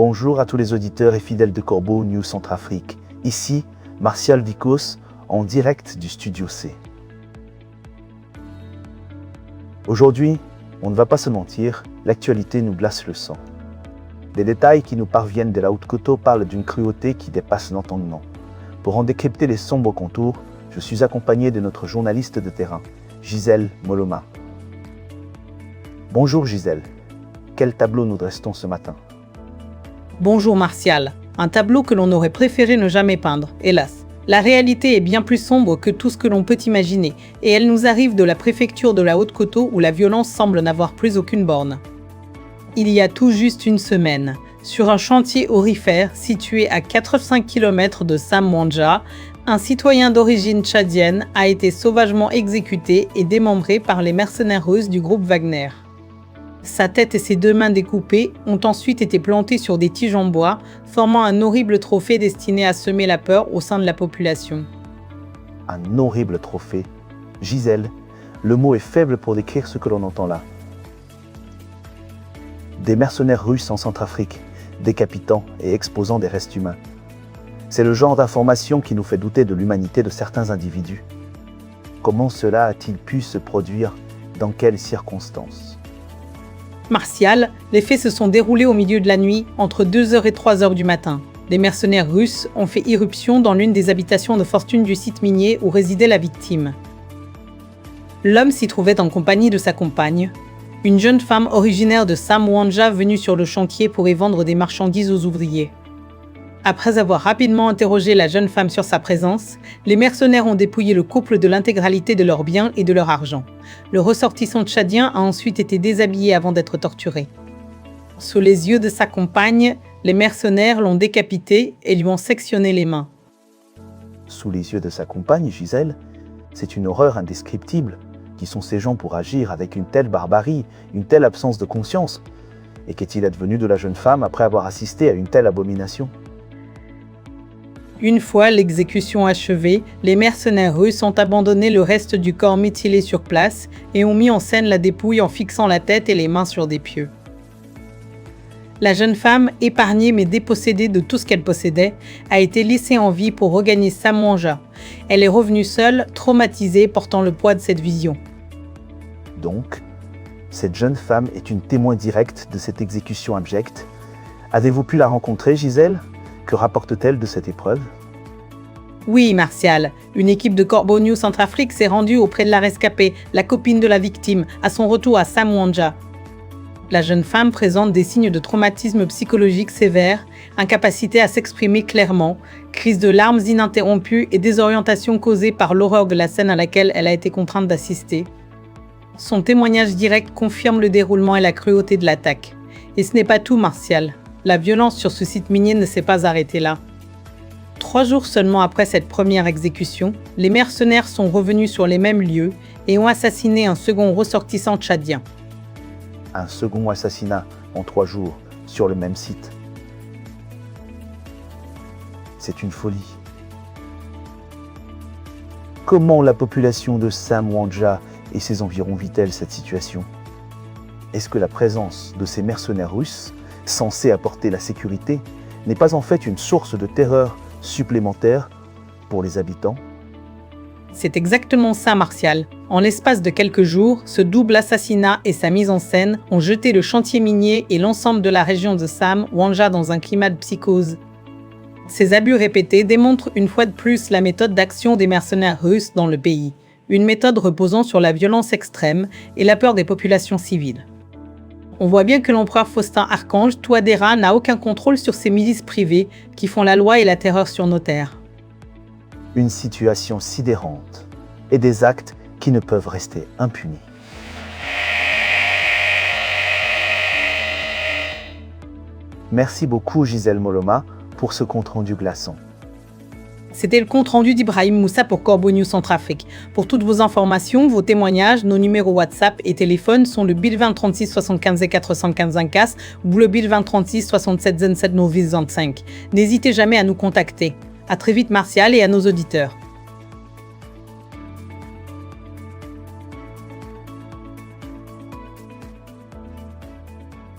Bonjour à tous les auditeurs et fidèles de Corbeau News Centrafrique. Ici, Martial Vicos, en direct du Studio C. Aujourd'hui, on ne va pas se mentir, l'actualité nous glace le sang. Les détails qui nous parviennent de la Haute-Koto parlent d'une cruauté qui dépasse l'entendement. Pour en décrypter les sombres contours, je suis accompagné de notre journaliste de terrain, Gisèle Moloma. Bonjour Gisèle, quel tableau nous dresse-t-on ce matin ? Bonjour Martial, un tableau que l'on aurait préféré ne jamais peindre, hélas. La réalité est bien plus sombre que tout ce que l'on peut imaginer, et elle nous arrive de la préfecture de la Haute-Koto où la violence semble n'avoir plus aucune borne. Il y a tout juste une semaine, sur un chantier aurifère situé à 85 km de Samouandja, un citoyen d'origine tchadienne a été sauvagement exécuté et démembré par les mercenaires russes du groupe Wagner. Sa tête et ses deux mains découpées ont ensuite été plantées sur des tiges en bois, formant un horrible trophée destiné à semer la peur au sein de la population. Un horrible trophée. Gisèle, le mot est faible pour décrire ce que l'on entend là. Des mercenaires russes en Centrafrique, décapitant et exposant des restes humains. C'est le genre d'information qui nous fait douter de l'humanité de certains individus. Comment cela a-t-il pu se produire ? Dans quelles circonstances ? Martial, les faits se sont déroulés au milieu de la nuit, entre 2h et 3h du matin. Des mercenaires russes ont fait irruption dans l'une des habitations de fortune du site minier où résidait la victime. L'homme s'y trouvait en compagnie de sa compagne, une jeune femme originaire de Samouandja venue sur le chantier pour y vendre des marchandises aux ouvriers. Après avoir rapidement interrogé la jeune femme sur sa présence, les mercenaires ont dépouillé le couple de l'intégralité de leurs biens et de leur argent. Le ressortissant tchadien a ensuite été déshabillé avant d'être torturé. Sous les yeux de sa compagne, les mercenaires l'ont décapité et lui ont sectionné les mains. Sous les yeux de sa compagne, Gisèle, c'est une horreur indescriptible. Qui sont ces gens pour agir avec une telle barbarie, une telle absence de conscience ? Et qu'est-il advenu de la jeune femme après avoir assisté à une telle abomination ? Une fois l'exécution achevée, les mercenaires russes ont abandonné le reste du corps mutilé sur place et ont mis en scène la dépouille en fixant la tête et les mains sur des pieux. La jeune femme, épargnée mais dépossédée de tout ce qu'elle possédait, a été laissée en vie pour regagner Samouandja. Elle est revenue seule, traumatisée, portant le poids de cette vision. Donc, cette jeune femme est une témoin directe de cette exécution abjecte. Avez-vous pu la rencontrer, Gisèle ? Que rapporte-t-elle de cette épreuve ? Oui, Martial. Une équipe de Corbeau News Centrafrique s'est rendue auprès de la rescapée, la copine de la victime, à son retour à Samouandja. La jeune femme présente des signes de traumatisme psychologique sévère, incapacité à s'exprimer clairement, crise de larmes ininterrompues et désorientation causée par l'horreur de la scène à laquelle elle a été contrainte d'assister. Son témoignage direct confirme le déroulement et la cruauté de l'attaque. Et ce n'est pas tout, Martial. La violence sur ce site minier ne s'est pas arrêtée là. 3 jours seulement après cette première exécution, les mercenaires sont revenus sur les mêmes lieux et ont assassiné un second ressortissant tchadien. Un second assassinat en 3 jours sur le même site. C'est une folie. Comment la population de Samouandja et ses environs vit-elle cette situation ? Est-ce que la présence de ces mercenaires russes, censés apporter la sécurité, n'est pas en fait une source de terreur supplémentaire pour les habitants ? C'est exactement ça, Martial. En l'espace de quelques jours, ce double assassinat et sa mise en scène ont jeté le chantier minier et l'ensemble de la région de Samouandja dans un climat de psychose. Ces abus répétés démontrent une fois de plus la méthode d'action des mercenaires russes dans le pays, une méthode reposant sur la violence extrême et la peur des populations civiles. On voit bien que l'empereur Faustin Archange Touadéra n'a aucun contrôle sur ces milices privées qui font la loi et la terreur sur nos terres. Une situation sidérante et des actes qui ne peuvent rester impunis. Merci beaucoup Gisèle Moloma pour ce compte-rendu glaçant. C'était le compte-rendu d'Ibrahim Moussa pour Corbeau News Centrafrique. Pour toutes vos informations, vos témoignages, nos numéros WhatsApp et téléphone sont le BIL 20 36 75 415 1CAS ou le BIL 20 36 67 27 9 25. N'hésitez jamais à nous contacter. À très vite Martial et à nos auditeurs.